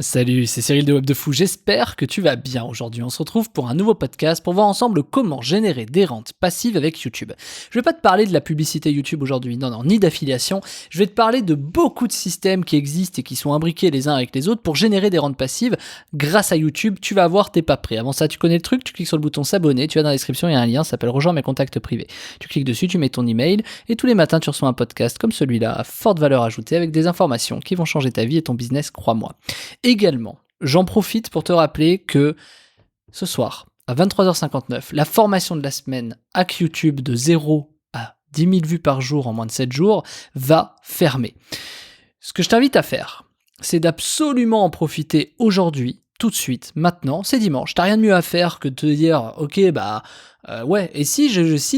Salut, c'est Cyril de Web de Fou, j'espère que tu vas bien aujourd'hui. On se retrouve pour un nouveau podcast pour voir ensemble comment générer des rentes passives avec YouTube. Je vais pas te parler de la publicité YouTube aujourd'hui, non, ni d'affiliation. Je vais te parler de beaucoup de systèmes qui existent et qui sont imbriqués les uns avec les autres pour générer des rentes passives grâce à YouTube. Tu vas voir, t'es pas prêt. Avant ça, tu connais le truc, tu cliques sur le bouton s'abonner, tu vas dans la description, il y a un lien, ça s'appelle Rejoins mes contacts privés. Tu cliques dessus, tu mets ton email et tous les matins tu reçois un podcast comme celui-là à forte valeur ajoutée avec des informations qui vont changer ta vie et ton business, crois-moi. Également, j'en profite pour te rappeler que ce soir, à 23h59, la formation de la semaine Hack YouTube de 0 à 10 000 vues par jour en moins de 7 jours va fermer. Ce que je t'invite à faire, c'est d'absolument en profiter aujourd'hui, tout de suite, maintenant, c'est dimanche. T'as rien de mieux à faire que de te dire, ok, ouais, et si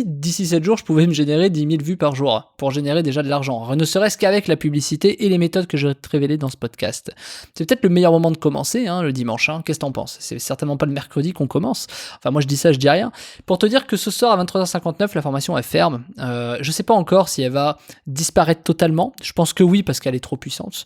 d'ici 7 jours, je pouvais me générer 10 000 vues par jour pour générer déjà de l'argent, ne serait-ce qu'avec la publicité et les méthodes que je vais te révéler dans ce podcast. C'est peut-être le meilleur moment de commencer, le dimanche, qu'est-ce que t'en penses ? C'est certainement pas le mercredi qu'on commence, enfin moi je dis ça, je dis rien, pour te dire que ce soir à 23h59, la formation elle ferme, je sais pas encore si elle va disparaître totalement, je pense que oui parce qu'elle est trop puissante,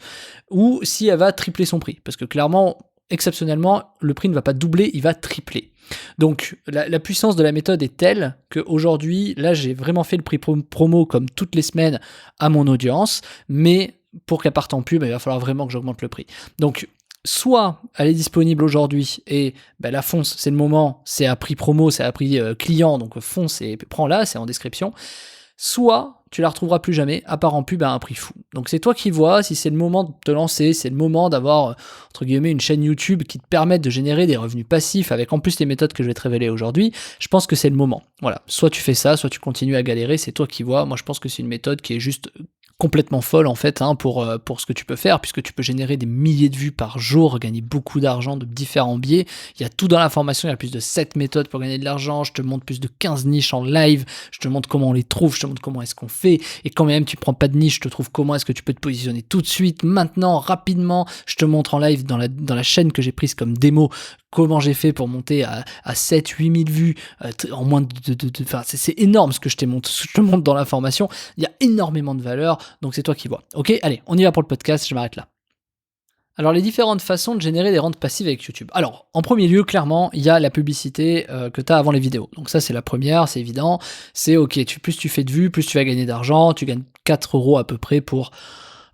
ou si elle va tripler son prix, parce que clairement, exceptionnellement, le prix ne va pas doubler, il va tripler. Donc la puissance de la méthode est telle qu'aujourd'hui, là j'ai vraiment fait le prix promo comme toutes les semaines à mon audience, mais pour qu'elle parte en pub, il va falloir vraiment que j'augmente le prix. Donc soit elle est disponible aujourd'hui et la fonce, c'est le moment, c'est à prix promo, c'est à prix client, donc fonce et prends-la, c'est en description. Soit tu la retrouveras plus jamais, à part en pub à un prix fou. Donc c'est toi qui vois si c'est le moment de te lancer, c'est le moment d'avoir, entre guillemets, une chaîne YouTube qui te permette de générer des revenus passifs avec en plus les méthodes que je vais te révéler aujourd'hui. Je pense que c'est le moment. Voilà, soit tu fais ça, soit tu continues à galérer, c'est toi qui vois. Moi je pense que c'est une méthode qui est juste complètement folle en fait pour ce que tu peux faire, puisque tu peux générer des milliers de vues par jour, gagner beaucoup d'argent de différents biais. Il y a tout dans la formation, il y a plus de 7 méthodes pour gagner de l'argent, je te montre plus de 15 niches en live, je te montre comment on les trouve, je te montre comment est-ce qu'on fait, et quand même tu prends pas de niche, je te trouve comment est-ce que tu peux te positionner tout de suite, maintenant, rapidement, je te montre en live dans la chaîne que j'ai prise comme démo, comment j'ai fait pour monter à 7-8 000 vues en moins enfin, c'est énorme ce que je te montre dans la formation. Il y a énormément de valeur, donc c'est toi qui vois. Ok, allez, on y va pour le podcast, je m'arrête là. Alors, les différentes façons de générer des rentes passives avec YouTube. Alors, en premier lieu, clairement, il y a la publicité que tu as avant les vidéos. Donc ça, c'est la première, c'est évident. C'est ok, plus tu fais de vues, plus tu vas gagner d'argent. Tu gagnes 4 € à peu près pour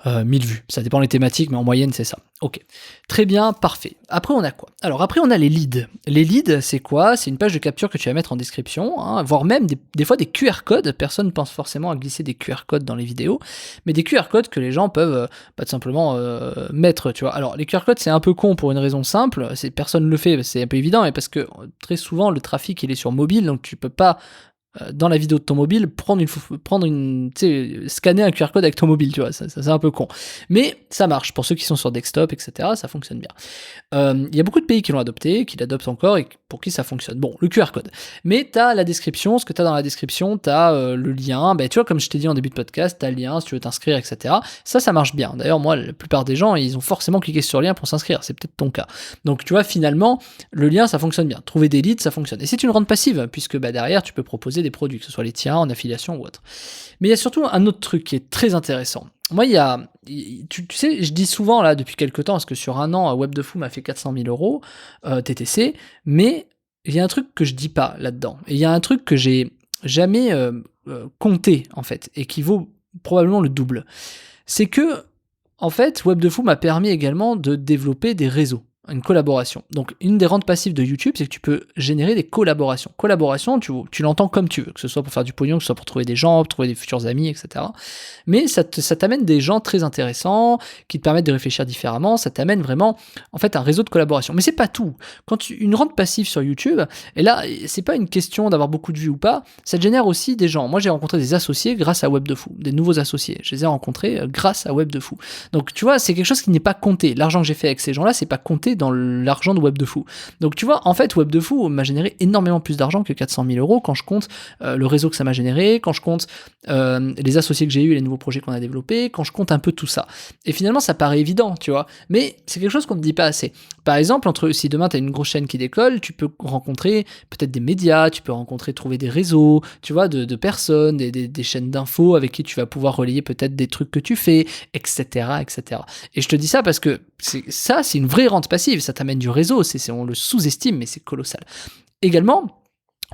1000 vues. Ça dépend des thématiques, mais en moyenne, c'est ça. Ok, très bien, parfait. Après, on a quoi ? Alors, après, on a les leads. Les leads, c'est quoi ? C'est une page de capture que tu vas mettre en description, voire même des fois des QR codes. Personne ne pense forcément à glisser des QR codes dans les vidéos, mais des QR codes que les gens peuvent tout simplement mettre, tu vois. Alors, les QR codes, c'est un peu con pour une raison simple. Personne ne le fait, c'est un peu évident, mais parce que très souvent, le trafic, il est sur mobile, donc tu peux pas dans la vidéo de ton mobile, scanner un QR code avec ton mobile, tu vois, ça c'est un peu con. Mais ça marche, pour ceux qui sont sur desktop, etc., ça fonctionne bien. Il y a beaucoup de pays qui l'ont adopté, qui l'adoptent encore, et pour qui ça fonctionne. Bon, le QR code. Mais t'as la description, ce que t'as dans la description, t'as le lien, tu vois, comme je t'ai dit en début de podcast, t'as le lien, si tu veux t'inscrire, etc. Ça marche bien. D'ailleurs, moi, la plupart des gens, ils ont forcément cliqué sur le lien pour s'inscrire, c'est peut-être ton cas. Donc, tu vois, finalement, le lien, ça fonctionne bien. Trouver des leads, ça fonctionne. Et c'est une rente passive, puisque derrière, tu peux proposer des produits, que ce soit les tiens, en affiliation ou autre. Mais il y a surtout un autre truc qui est très intéressant. Moi, tu sais, je dis souvent, là, depuis quelques temps, parce que sur un an, Web de Fou m'a fait 400 000 € TTC, mais il y a un truc que je dis pas là-dedans. Et il y a un truc que j'ai jamais compté, en fait, et qui vaut probablement le double. C'est que, en fait, Web de Fou m'a permis également de développer des réseaux. Une collaboration. Donc, une des rentes passives de YouTube, c'est que tu peux générer des collaborations. Collaboration, tu l'entends comme tu veux, que ce soit pour faire du pognon, que ce soit pour trouver des gens, pour trouver des futurs amis, etc. Mais ça t'amène des gens très intéressants, qui te permettent de réfléchir différemment, ça t'amène vraiment, en fait, un réseau de collaboration. Mais c'est pas tout. Une rente passive sur YouTube, et là, c'est pas une question d'avoir beaucoup de vues ou pas, ça te génère aussi des gens. Moi, j'ai rencontré des associés grâce à Web de Fou, des nouveaux associés. Je les ai rencontrés grâce à Web de Fou. Donc, tu vois, c'est quelque chose qui n'est pas compté. L'argent que j'ai fait avec ces gens-là, c'est pas compté compter dans l'argent de Web de Fou. Donc tu vois, en fait, Web de Fou m'a généré énormément plus d'argent que 400 000 euros quand je compte le réseau que ça m'a généré, quand je compte les associés que j'ai eu, les nouveaux projets qu'on a développés, quand je compte un peu tout ça. Et finalement, ça paraît évident, tu vois, mais c'est quelque chose qu'on ne dit pas assez. Par exemple, si demain tu as une grosse chaîne qui décolle, tu peux rencontrer peut-être des médias, tu peux trouver des réseaux, tu vois, de personnes, des chaînes d'infos avec qui tu vas pouvoir relayer peut-être des trucs que tu fais, etc., etc. Et je te dis ça parce que c'est une vraie rente passive, ça t'amène du réseau, on le sous-estime, mais c'est colossal. Également,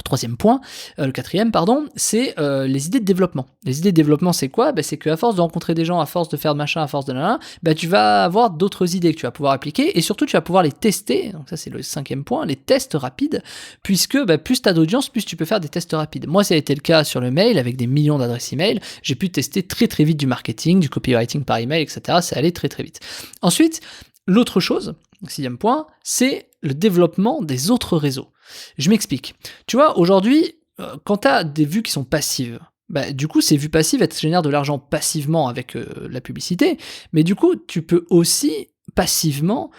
troisième point, le quatrième, pardon, c'est les idées de développement. Les idées de développement, c'est quoi ? C'est qu'à force de rencontrer des gens, à force de faire de machin, à force de nanana, tu vas avoir d'autres idées que tu vas pouvoir appliquer et surtout tu vas pouvoir les tester. Donc ça c'est le cinquième point, les tests rapides, puisque plus tu as d'audience, plus tu peux faire des tests rapides. Moi ça a été le cas sur le mail avec des millions d'adresses email. J'ai pu tester très très vite du marketing, du copywriting par email, etc. Ça allait très très vite. Ensuite, l'autre chose, sixième point, c'est le développement des autres réseaux. Je m'explique. Tu vois, aujourd'hui, quand tu as des vues qui sont passives, du coup, ces vues passives, elles te génèrent de l'argent passivement avec la publicité, mais du coup, tu peux aussi passivement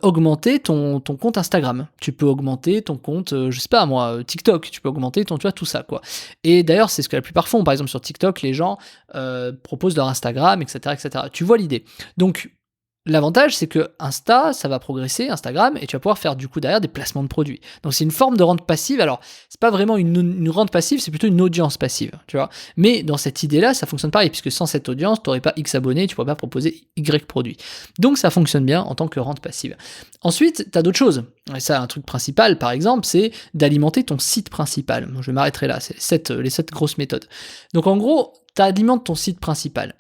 augmenter ton compte Instagram. Tu peux augmenter ton compte, je sais pas moi, TikTok. Tu peux augmenter tu vois, tout ça, quoi. Et d'ailleurs, c'est ce que la plupart font. Par exemple, sur TikTok, les gens proposent leur Instagram, etc., etc. Tu vois l'idée. Donc, l'avantage, c'est que Insta, ça va progresser, Instagram, et tu vas pouvoir faire du coup derrière des placements de produits. Donc c'est une forme de rente passive. Alors, c'est pas vraiment une rente passive, c'est plutôt une audience passive, tu vois. Mais dans cette idée-là, ça fonctionne pareil, puisque sans cette audience, tu n'aurais pas X abonnés, tu pourrais pas proposer Y produits. Donc ça fonctionne bien en tant que rente passive. Ensuite, tu as d'autres choses. Et ça, un truc principal, par exemple, c'est d'alimenter ton site principal. Je vais m'arrêter là, c'est les 7 grosses méthodes. Donc en gros, tu alimentes ton site principal.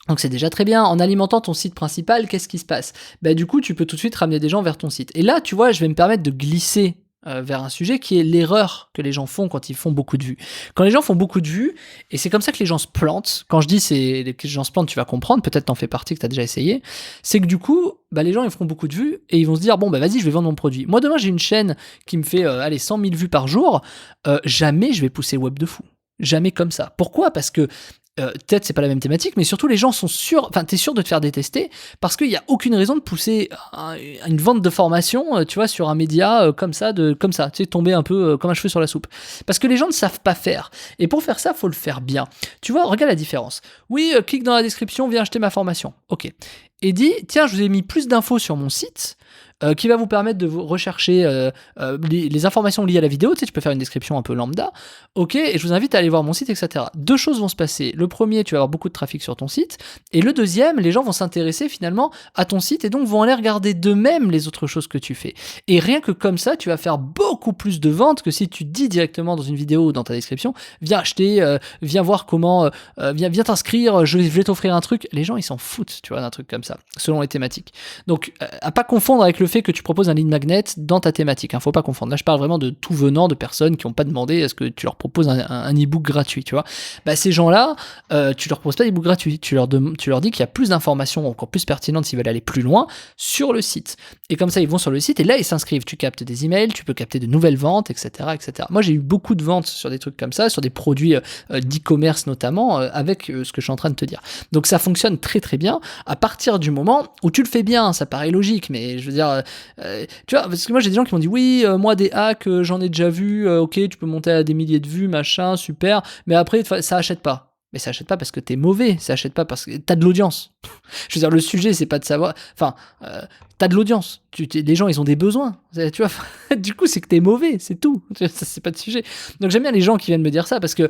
Donc c'est déjà très bien. En alimentant ton site principal, qu'est-ce qui se passe ? Du coup, tu peux tout de suite ramener des gens vers ton site. Et là, tu vois, je vais me permettre de glisser vers un sujet qui est l'erreur que les gens font quand ils font beaucoup de vues. Quand les gens font beaucoup de vues, et c'est comme ça que les gens se plantent, quand je dis que les gens se plantent, tu vas comprendre, peut-être t'en fais partie, que t'as déjà essayé, c'est que du coup, les gens ils feront beaucoup de vues, et ils vont se dire, bon vas-y, je vais vendre mon produit. Moi demain, j'ai une chaîne qui me fait 100 000 vues par jour, jamais je vais pousser Web de Fou. Jamais comme ça. Pourquoi ? Parce que peut-être c'est pas la même thématique, mais surtout les gens sont sûrs, t'es sûr de te faire détester parce qu'il n'y a aucune raison de pousser une vente de formation, tu vois, sur un média comme ça, tu sais, tomber un peu comme un cheveu sur la soupe. Parce que les gens ne savent pas faire. Et pour faire ça, faut le faire bien. Tu vois, regarde la différence. Oui, clique dans la description, viens acheter ma formation. Ok. Et dis, tiens, je vous ai mis plus d'infos sur mon site, qui va vous permettre de vous rechercher les informations liées à la vidéo. Tu sais, tu peux faire une description un peu lambda. Ok, et je vous invite à aller voir mon site, etc. Deux choses vont se passer. Le premier, tu vas avoir beaucoup de trafic sur ton site. Et le deuxième, les gens vont s'intéresser finalement à ton site et donc vont aller regarder d'eux-mêmes les autres choses que tu fais. Et rien que comme ça, tu vas faire beaucoup plus de ventes que si tu dis directement dans une vidéo ou dans ta description, viens acheter, viens voir comment, viens t'inscrire, je vais t'offrir un truc. Les gens, ils s'en foutent, tu vois, d'un truc comme ça, selon les thématiques. Donc, à pas confondre avec le fait que tu proposes un lead magnet dans ta thématique. Faut pas confondre. Là, je parle vraiment de tout venant, de personnes qui n'ont pas demandé à ce que tu leur proposes un e-book gratuit, tu vois. Ces gens-là, tu leur proposes pas d'e-book gratuit. Tu leur dis qu'il y a plus d'informations encore plus pertinentes s'ils veulent aller plus loin sur le site. Et comme ça, ils vont sur le site et là, ils s'inscrivent. Tu captes des emails, tu peux capter de nouvelles ventes, etc., etc. Moi, j'ai eu beaucoup de ventes sur des trucs comme ça, sur des produits d'e-commerce notamment, avec ce que je suis en train de te dire. Donc, ça fonctionne très très bien à partir du moment où tu le fais bien. Ça paraît logique, mais je veux dire, tu vois, parce que moi j'ai des gens qui m'ont dit oui, moi des hacks, j'en ai déjà vu, ok, tu peux monter à des milliers de vues, machin, super, mais après ça achète pas. Mais ça achète pas parce que t'es mauvais, ça achète pas parce que t'as de l'audience. Je veux dire, le sujet c'est pas de savoir, enfin, t'as de l'audience, les gens ils ont des besoins, tu vois, du coup c'est que t'es mauvais, c'est tout, ça, c'est pas de sujet. Donc j'aime bien les gens qui viennent me dire ça parce que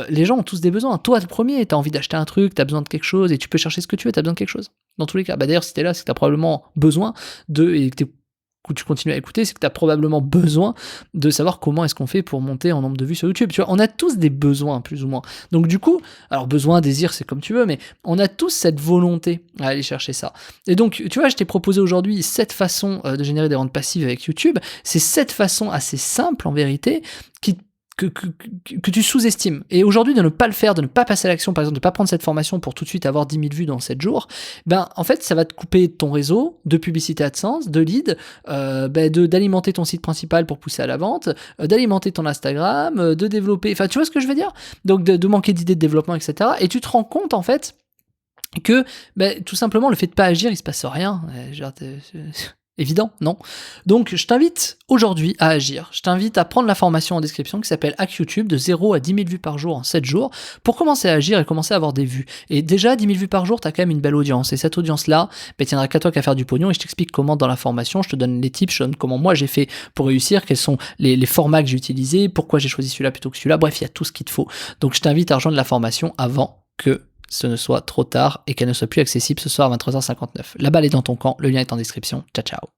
les gens ont tous des besoins. Toi le premier, t'as envie d'acheter un truc, t'as besoin de quelque chose et tu peux chercher ce que tu veux, t'as besoin de quelque chose. Dans tous les cas, d'ailleurs si t'es là, c'est que t'as probablement besoin et que tu continues à écouter, c'est que tu as probablement besoin de savoir comment est-ce qu'on fait pour monter en nombre de vues sur YouTube. Tu vois, on a tous des besoins, plus ou moins. Donc du coup, alors besoin, désir, c'est comme tu veux, mais on a tous cette volonté à aller chercher ça. Et donc, tu vois, je t'ai proposé aujourd'hui 7 façons de générer des rentes passives avec YouTube. C'est 7 façons assez simples, en vérité, que tu sous-estimes. Et aujourd'hui, de ne pas le faire, de ne pas passer à l'action, par exemple, de ne pas prendre cette formation pour tout de suite avoir 10 000 vues dans 7 jours, en fait, ça va te couper ton réseau de publicité AdSense, de leads, d'alimenter ton site principal pour pousser à la vente, d'alimenter ton Instagram, de développer... Enfin, tu vois ce que je veux dire ? Donc, de manquer d'idées de développement, etc. Et tu te rends compte, en fait, que tout simplement, le fait de pas agir, il se passe rien. Évident, non? Donc, je t'invite aujourd'hui à agir. Je t'invite à prendre la formation en description qui s'appelle Hack YouTube de 0 à 10 000 vues par jour en 7 jours pour commencer à agir et commencer à avoir des vues. Et déjà, 10 000 vues par jour, tu as quand même une belle audience. Et cette audience-là, il tiendra qu'à toi qu'à faire du pognon et je t'explique comment dans la formation, je te donne les tips, je te donne comment moi j'ai fait pour réussir, quels sont les formats que j'ai utilisés, pourquoi j'ai choisi celui-là plutôt que celui-là. Bref, il y a tout ce qu'il te faut. Donc, je t'invite à rejoindre la formation avant que ce ne soit trop tard et qu'elle ne soit plus accessible ce soir à 23h59. La balle est dans ton camp, le lien est en description. Ciao, ciao.